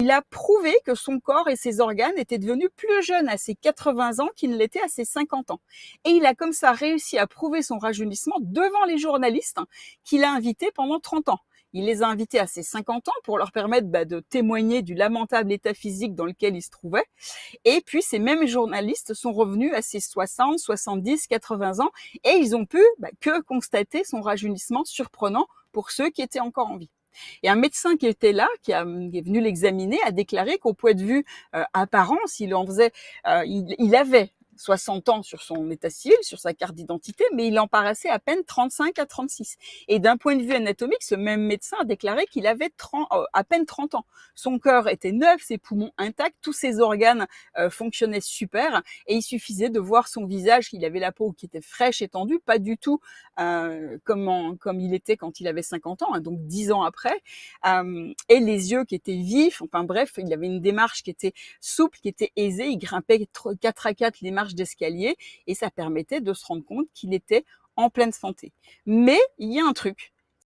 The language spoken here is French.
Il a prouvé que son corps et ses organes étaient devenus plus jeunes à ses 80 ans qu'ils ne l'étaient à ses 50 ans. Et il a comme ça réussi à prouver son rajeunissement devant les journalistes qu'il a invités pendant 30 ans. Il les a invités à ses 50 ans pour leur permettre de témoigner du lamentable état physique dans lequel ils se trouvaient. Et puis, ces mêmes journalistes sont revenus à ses 60, 70, 80 ans et ils ont pu que constater son rajeunissement surprenant pour ceux qui étaient encore en vie. Et un médecin qui était là, qui est venu l'examiner, a déclaré qu'au point de vue apparence, il avait 60 ans sur son état civil, sur sa carte d'identité, mais il en paraissait à peine 35 à 36. Et d'un point de vue anatomique, ce même médecin a déclaré qu'il avait à peine 30 ans. Son cœur était neuf, ses poumons intacts, tous ses organes fonctionnaient super, et il suffisait de voir son visage, il avait la peau qui était fraîche et tendue, pas du tout comme il était quand il avait 50 ans, donc 10 ans après, et les yeux qui étaient vifs, enfin bref, il avait une démarche qui était souple, qui était aisée, il grimpait 4 à 4 les marches d'escalier, et ça permettait de se rendre compte qu'il était en pleine santé. Mais il y a un truc,